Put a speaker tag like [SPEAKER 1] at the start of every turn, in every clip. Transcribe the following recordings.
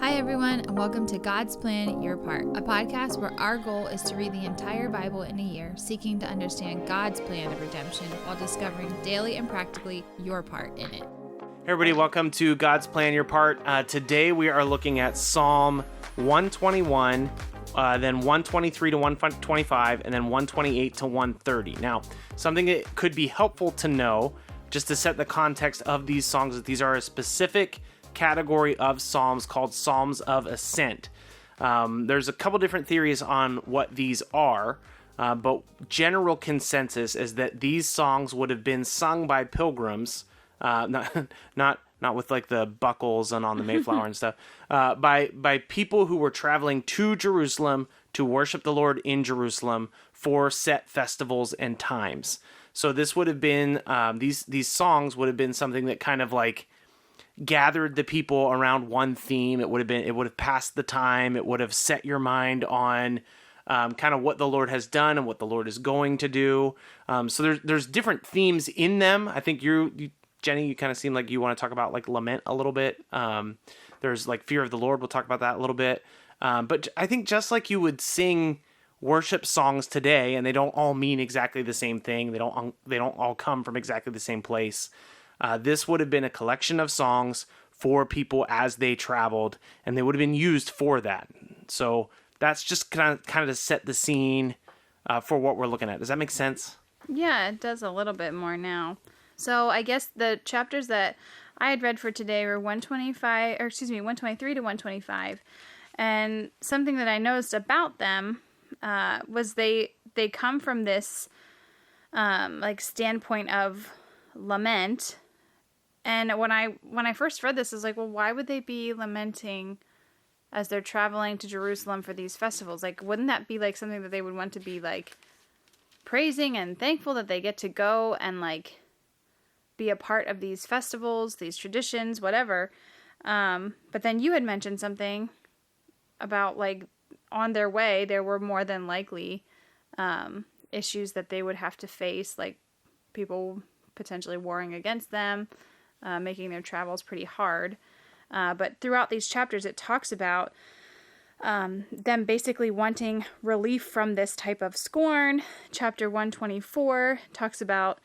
[SPEAKER 1] Hi, everyone, and welcome to God's Plan, Your Part, a podcast where our goal is to read the entire Bible in a year, seeking to understand God's plan of redemption while discovering daily and practically your part in it.
[SPEAKER 2] Hey everybody, welcome to God's Plan, Your Part. Today we are looking at Psalm 121, then 123 to 125, and then 128 to 130. Now, something that could be helpful to know, just to set the context of these songs, that these are a specific category of psalms called Psalms of Ascent. There's a couple different theories on what these are, but general consensus is that these songs would have been sung by pilgrims, not with like the buckles and on the Mayflower and stuff, by people who were traveling to Jerusalem to worship the Lord in Jerusalem for set festivals and times. So this would have been these songs would have been something that kind of like gathered the people around one theme. It would have passed the time. It would have set your mind on kind of what the Lord has done and what the Lord is going to do. So there's different themes in them. I think you Jenny, you kind of seem like you want to talk about like lament a little bit. There's like fear of the Lord. We'll talk about that a little bit. But I think just like you would sing worship songs today, and they don't all mean exactly the same thing. They don't all come from exactly the same place. This would have been a collection of songs for people as they traveled, and they would have been used for that. So that's just kind of to set the scene for what we're looking at. Does that make sense?
[SPEAKER 3] Yeah, it does a little bit more now. So I guess the chapters that I had read for today were 123 to 125. And something that I noticed about them was they come from this like standpoint of lament. And when I first read this, I was like, well, why would they be lamenting as they're traveling to Jerusalem for these festivals? Like, wouldn't that be like something that they would want to be like praising and thankful that they get to go and like be a part of these festivals, these traditions, whatever. But then you had mentioned something about like on their way, there were more than likely issues that they would have to face, like people potentially warring against them, making their travels pretty hard. But throughout these chapters, it talks about them basically wanting relief from this type of scorn. Chapter 124 talks about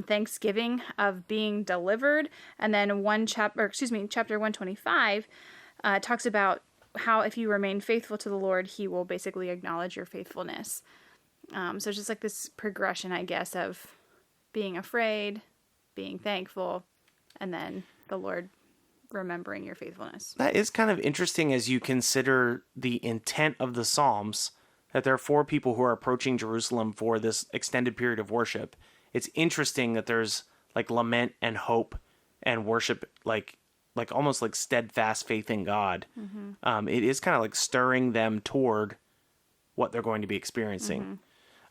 [SPEAKER 3] thanksgiving of being delivered. And then chapter 125 talks about how if you remain faithful to the Lord, he will basically acknowledge your faithfulness. So it's just like this progression, I guess, of being afraid, being thankful, and then the Lord remembering your faithfulness.
[SPEAKER 2] That is kind of interesting as you consider the intent of the Psalms, that there are four people who are approaching Jerusalem for this extended period of worship. It's interesting that there's like lament and hope and worship, like almost like steadfast faith in God. Mm-hmm. It is kind of like stirring them toward what they're going to be experiencing.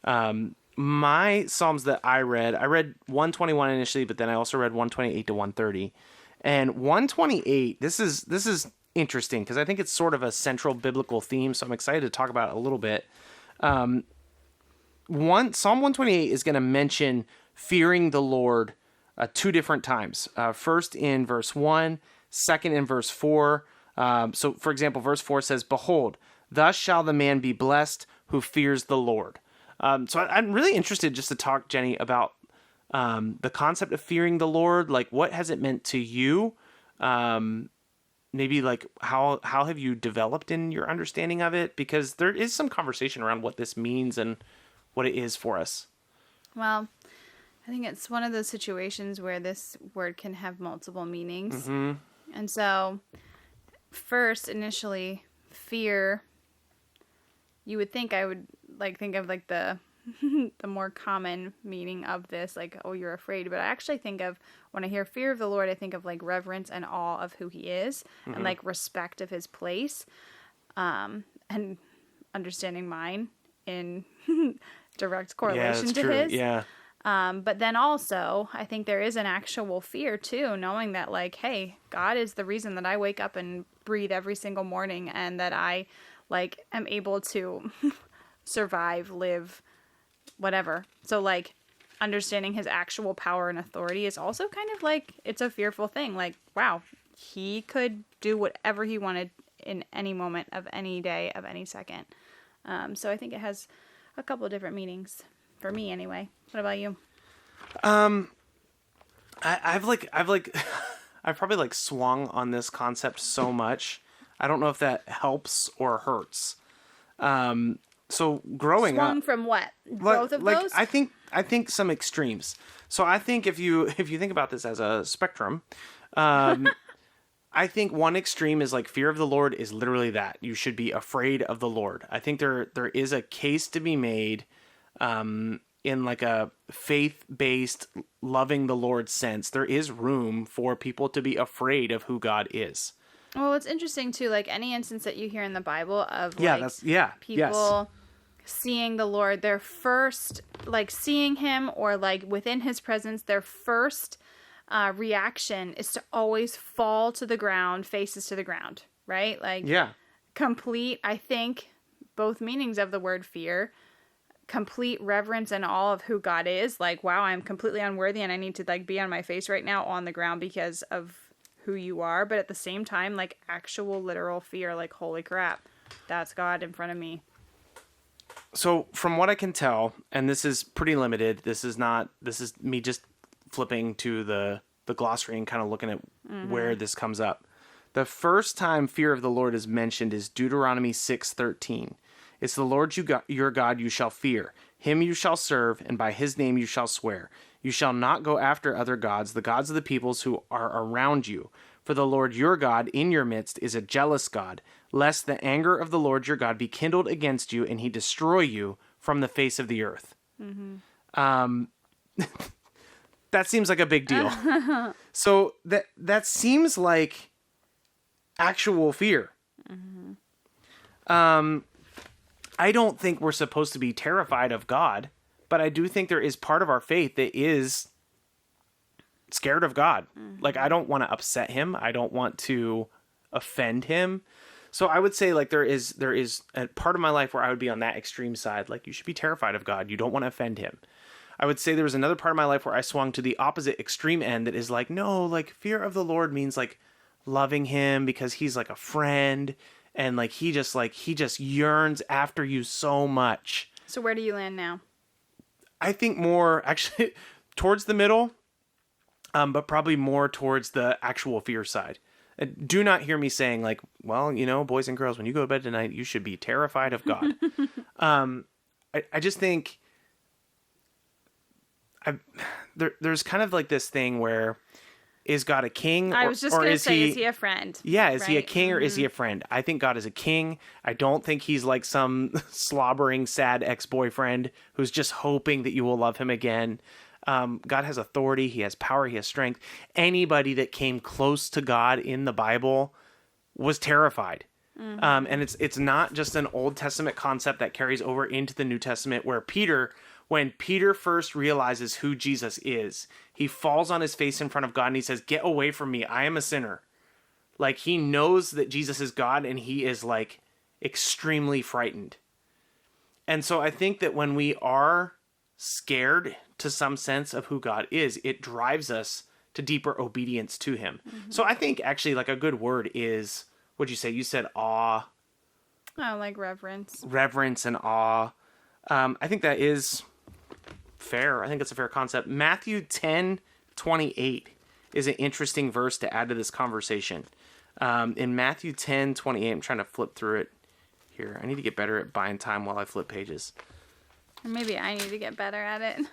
[SPEAKER 2] Mm-hmm. My Psalms that I read 121 initially, but then I also read 128 to 130. And 128, this is interesting because I think it's sort of a central biblical theme, so I'm excited to talk about it a little bit. Psalm 128 is going to mention fearing the Lord two different times. First in verse 1, second in verse 4. So, for example, verse 4 says, "Behold, thus shall the man be blessed who fears the Lord." So I'm really interested just to talk, Jenny, about the concept of fearing the Lord. Like, what has it meant to you? Maybe like how have you developed in your understanding of it? Because there is some conversation around what this means and what it is for us.
[SPEAKER 3] Well, I think it's one of those situations where this word can have multiple meanings. Mm-hmm. And so first, initially, fear, you would think I would think of like the more common meaning of this, like, oh, you're afraid. But I actually think of, when I hear fear of the Lord, I think of like reverence and awe of who he is, mm-hmm. and like respect of his place, and understanding mine in direct correlation to his.
[SPEAKER 2] Yeah.
[SPEAKER 3] But then also, I think there is an actual fear too, knowing that like, hey, God is the reason that I wake up and breathe every single morning, and that I like am able to survive, live, whatever. So like understanding his actual power and authority is also kind of like, it's a fearful thing. Like, wow, he could do whatever he wanted in any moment of any day, of any second. So I think it has a couple of different meanings for me anyway. What about you?
[SPEAKER 2] I've probably like swung on this concept so much. I don't know if that helps or hurts. So growing
[SPEAKER 3] Swung
[SPEAKER 2] up
[SPEAKER 3] from what? Both of those?
[SPEAKER 2] I think some extremes. So I think if you think about this as a spectrum, I think one extreme is like fear of the Lord is literally that. You should be afraid of the Lord. I think there is a case to be made in like a faith-based loving the Lord sense. There is room for people to be afraid of who God is.
[SPEAKER 3] Well, it's interesting too, like any instance that you hear in the Bible of
[SPEAKER 2] Yes.
[SPEAKER 3] people seeing the Lord, their first, like seeing him or like within his presence, their first reaction is to always fall to the ground, faces to the ground, right? Like complete, I think, both meanings of the word fear, complete reverence and awe of who God is. Like, wow, I'm completely unworthy and I need to like be on my face right now on the ground because of who you are. But at the same time, like actual literal fear, like, holy crap, that's God in front of me.
[SPEAKER 2] So from what I can tell, and this is pretty limited, this is me just flipping to the glossary and kind of looking at where this comes up. The first time fear of the Lord is mentioned is Deuteronomy 6:13. It's the Lord your God you shall fear. Him you shall serve, and by his name you shall swear. You shall not go after other gods, the gods of the peoples who are around you. For the Lord your God in your midst is a jealous God, lest the anger of the Lord your God be kindled against you, and he destroy you from the face of the earth. That seems like a big deal. So that seems like actual fear. I don't think we're supposed to be terrified of God, but I do think there is part of our faith that is scared of God. Like, I don't want to upset him. I don't want to offend him. So I would say like there is a part of my life where I would be on that extreme side. Like, you should be terrified of God. You don't want to offend him. I would say there was another part of my life where I swung to the opposite extreme end that is like, no, like fear of the Lord means like loving him because he's like a friend. And like he just yearns after you so much.
[SPEAKER 3] So where do you land now?
[SPEAKER 2] I think more actually towards the middle, but probably more towards the actual fear side. Do not hear me saying like, well, you know, boys and girls, when you go to bed tonight, you should be terrified of God. I just think there's kind of like this thing where, is God a king?
[SPEAKER 3] I was just going to say, is he a friend?
[SPEAKER 2] Yeah, is he a king or is he a friend? I think God is a king. I don't think he's like some slobbering, sad ex-boyfriend who's just hoping that you will love him again. God has authority. He has power. He has strength. Anybody that came close to God in the Bible was terrified. And it's not just an Old Testament concept that carries over into the New Testament where when Peter first realizes who Jesus is, he falls on his face in front of God and he says, "Get away from me. I am a sinner." Like, he knows that Jesus is God and he is like extremely frightened. And so I think that when we are scared to some sense of who God is, it drives us to deeper obedience to him. So I think actually like a good word is, what'd you say? You said awe.
[SPEAKER 3] Oh, like reverence.
[SPEAKER 2] Reverence and awe. I think that is fair. I think it's a fair concept. Matthew 10:28 is an interesting verse to add to this conversation. In Matthew 10:28, I'm trying to flip through it here. I need to get better at buying time while I flip pages.
[SPEAKER 3] Or maybe I need to get better at it.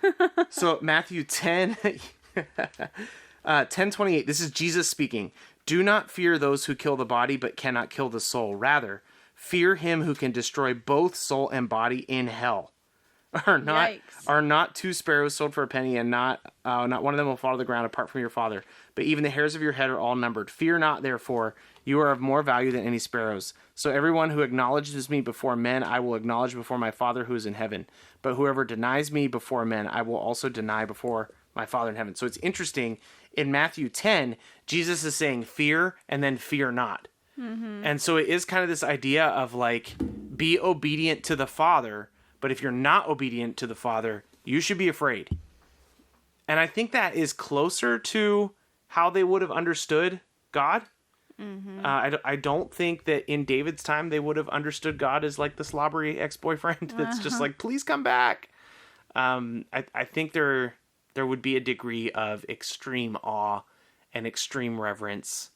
[SPEAKER 2] So Matthew 10:28, this is Jesus speaking. "Do not fear those who kill the body but cannot kill the soul. Rather, fear him who can destroy both soul and body in hell. Are not two sparrows sold for a penny, and not one of them will fall to the ground apart from your Father. But even the hairs of your head are all numbered. Fear not, therefore, you are of more value than any sparrows. So everyone who acknowledges me before men, I will acknowledge before my Father who is in heaven. But whoever denies me before men, I will also deny before my Father in heaven." So it's interesting. In Matthew 10, Jesus is saying fear and then fear not. And so it is kind of this idea of like, be obedient to the Father, but if you're not obedient to the Father, you should be afraid. And I think that is closer to how they would have understood God. I don't think that in David's time they would have understood God as like the slobbery ex-boyfriend that's just like, please come back. I think there would be a degree of extreme awe and extreme reverence.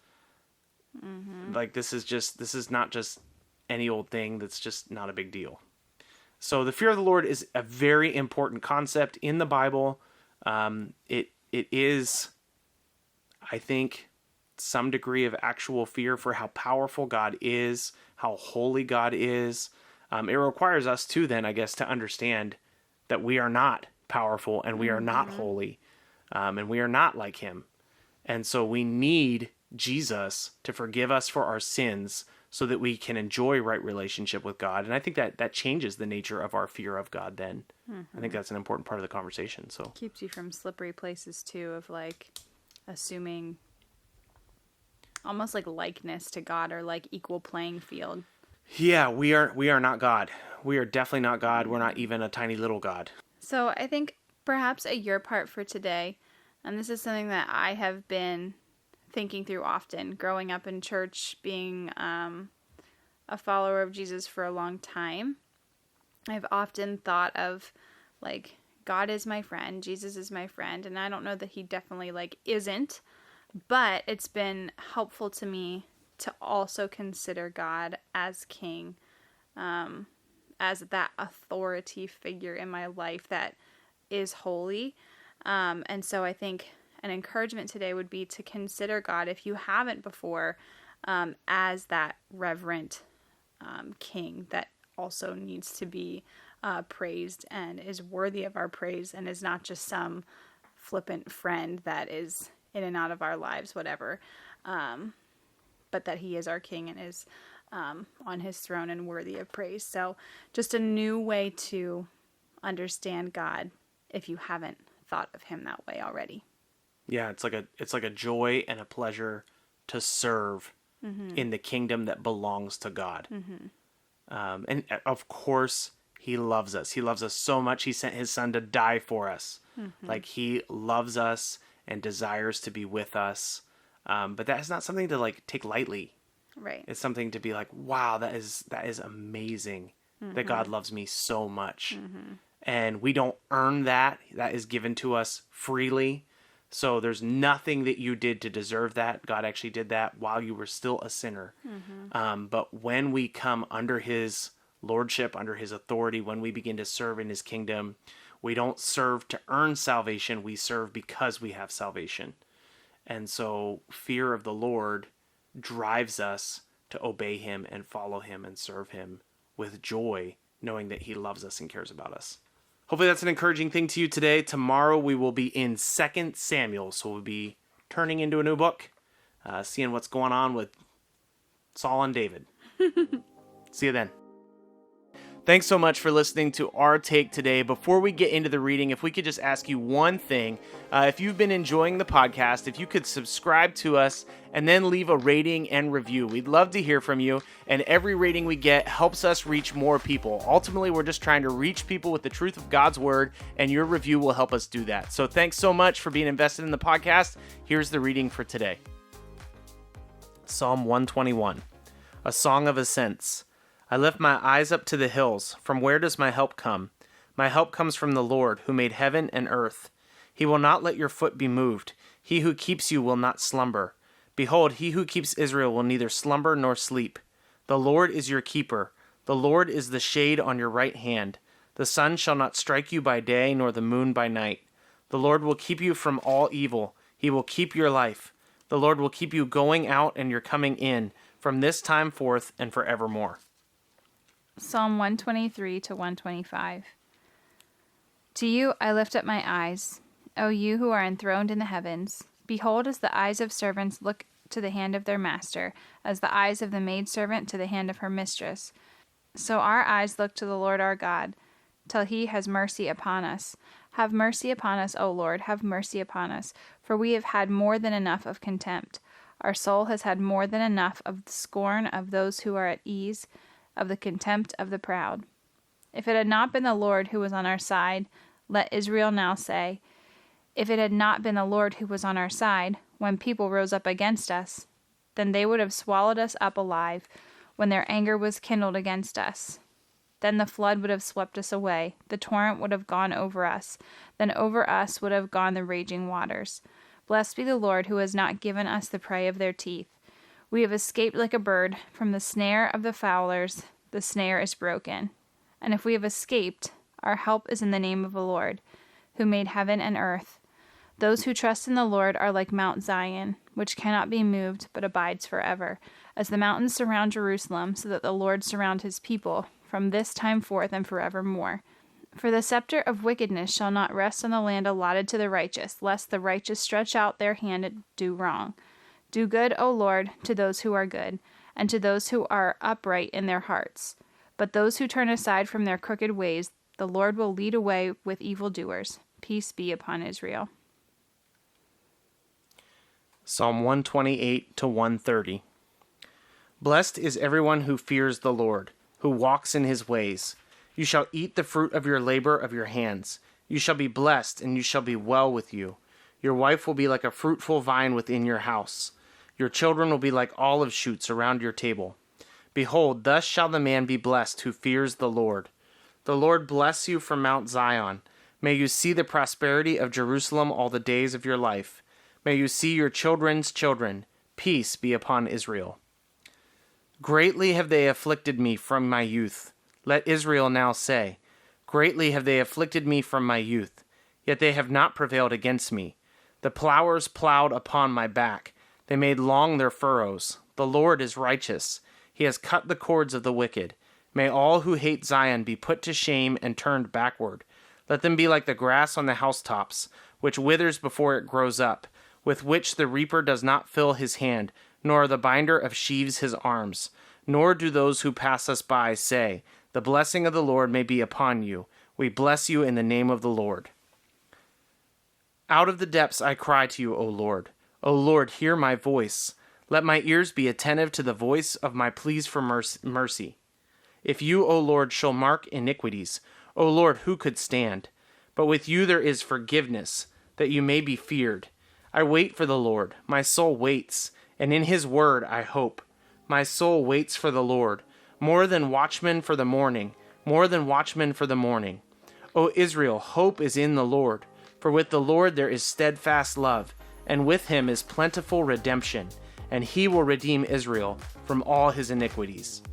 [SPEAKER 2] Like this is not just any old thing that's just not a big deal. So the fear of the Lord is a very important concept in the Bible. It is, I think, some degree of actual fear for how powerful God is, how holy God is. It requires us too, then, I guess, to understand that we are not powerful and we are not holy, and we are not like him. And so we need Jesus to forgive us for our sins so that we can enjoy right relationship with God. And I think that changes the nature of our fear of God then. I think that's an important part of the conversation. So
[SPEAKER 3] keeps you from slippery places too, of like assuming almost like likeness to God or like equal playing field.
[SPEAKER 2] Yeah, we are not God. We are definitely not God. We're not even a tiny little God.
[SPEAKER 3] So I think perhaps a your part for today, and this is something that I have been thinking through often, growing up in church, being a follower of Jesus for a long time. I've often thought of like, God is my friend, Jesus is my friend, and I don't know that he definitely like isn't, but it's been helpful to me to also consider God as king, as that authority figure in my life that is holy. And so I think an encouragement today would be to consider God, if you haven't before, as that reverent king that also needs to be praised and is worthy of our praise and is not just some flippant friend that is in and out of our lives, whatever, but that he is our king and is on his throne and worthy of praise. So just a new way to understand God if you haven't thought of him that way already.
[SPEAKER 2] Yeah, it's like a joy and a pleasure to serve in the kingdom that belongs to God. And of course, he loves us. He loves us so much. He sent his son to die for us. Like he loves us and desires to be with us. But that is not something to like take lightly.
[SPEAKER 3] Right.
[SPEAKER 2] It's something to be like, wow, that is amazing that God loves me so much. And we don't earn that. That is given to us freely. So there's nothing that you did to deserve that. God actually did that while you were still a sinner. But when we come under his lordship, under his authority, when we begin to serve in his kingdom, we don't serve to earn salvation. We serve because we have salvation. And so fear of the Lord drives us to obey him and follow him and serve him with joy, knowing that he loves us and cares about us. Hopefully that's an encouraging thing to you today. Tomorrow we will be in 2 Samuel, so we'll be turning into a new book, seeing what's going on with Saul and David. See you then. Thanks so much for listening to our take today. Before we get into the reading, if we could just ask you one thing. If you've been enjoying the podcast, if you could subscribe to us and then leave a rating and review. We'd love to hear from you, and every rating we get helps us reach more people. Ultimately, we're just trying to reach people with the truth of God's word, and your review will help us do that. So thanks so much for being invested in the podcast. Here's the reading for today. Psalm 121, a song of ascents. I lift my eyes up to the hills. From where does my help come? My help comes from the Lord, who made heaven and earth. He will not let your foot be moved. He who keeps you will not slumber. Behold, he who keeps Israel will neither slumber nor sleep. The Lord is your keeper. The Lord is the shade on your right hand. The sun shall not strike you by day, nor the moon by night. The Lord will keep you from all evil. He will keep your life. The Lord will keep you going out and your coming in, from this time forth and forevermore.
[SPEAKER 3] Psalm 123 to 125. To you I lift up my eyes, O you who are enthroned in the heavens. Behold, as the eyes of servants look to the hand of their master, as the eyes of the maidservant to the hand of her mistress. So our eyes look to the Lord our God, till he has mercy upon us. Have mercy upon us, O Lord, have mercy upon us, for we have had more than enough of contempt. Our soul has had more than enough of the scorn of those who are at ease, of the contempt of the proud. If it had not been the Lord who was on our side, let Israel now say, if it had not been the Lord who was on our side, when people rose up against us. then they would have swallowed us up alive when their anger was kindled against us. Then the flood would have swept us away, the torrent would have gone over us, then over us would have gone the raging waters. Blessed be the Lord, who has not given us the prey of their teeth. We have escaped like a bird from the snare of the fowlers. The snare is broken. And if we have escaped, our help is in the name of the Lord, who made heaven and earth. Those who trust in the Lord are like Mount Zion, which cannot be moved, but abides forever. As the mountains surround Jerusalem, so that the Lord surround his people, from this time forth and forevermore. For the scepter of wickedness shall not rest on the land allotted to the righteous, lest the righteous stretch out their hand and do wrong. Do good, O Lord, to those who are good, and to those who are upright in their hearts. But those who turn aside from their crooked ways, the Lord will lead away with evildoers. Peace be upon Israel.
[SPEAKER 2] Psalm 128 to 130. Blessed is everyone who fears the Lord, who walks in his ways. You shall eat the fruit of your labor of your hands. You shall be blessed, and you shall be well with you. Your wife will be like a fruitful vine within your house. Your children will be like olive shoots around your table. Behold, thus shall the man be blessed who fears the Lord. The Lord bless you from Mount Zion. May you see the prosperity of Jerusalem all the days of your life. May you see your children's children. Peace be upon Israel. Greatly have they afflicted me from my youth. Let Israel now say, greatly have they afflicted me from my youth, yet they have not prevailed against me. The plowers plowed upon my back. They made long their furrows. The Lord is righteous. He has cut the cords of the wicked. May all who hate Zion be put to shame and turned backward. Let them be like the grass on the housetops, which withers before it grows up, with which the reaper does not fill his hand, nor the binder of sheaves his arms. Nor do those who pass us by say, the blessing of the Lord may be upon you. We bless you in the name of the Lord. Out of the depths I cry to you, O Lord. O Lord, hear my voice. Let my ears be attentive to the voice of my pleas for mercy. If you, O Lord, shall mark iniquities, O Lord, who could stand? But with you there is forgiveness, that you may be feared. I wait for the Lord. My soul waits, and in his word I hope. My soul waits for the Lord, more than watchmen for the morning, more than watchmen for the morning. O Israel, hope is in the Lord. For with the Lord there is steadfast love, and with him is plentiful redemption, and he will redeem Israel from all his iniquities.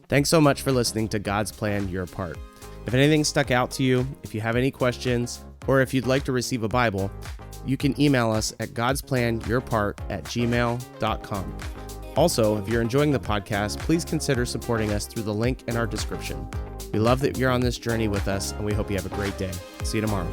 [SPEAKER 4] Thanks so much for listening to God's Plan, Your Part. If anything stuck out to you, if you have any questions, or if you'd like to receive a Bible, you can email us at godsplanyourpart@gmail.com. Also, if you're enjoying the podcast, please consider supporting us through the link in our description. We love that you're on this journey with us, and we hope you have a great day. See you tomorrow.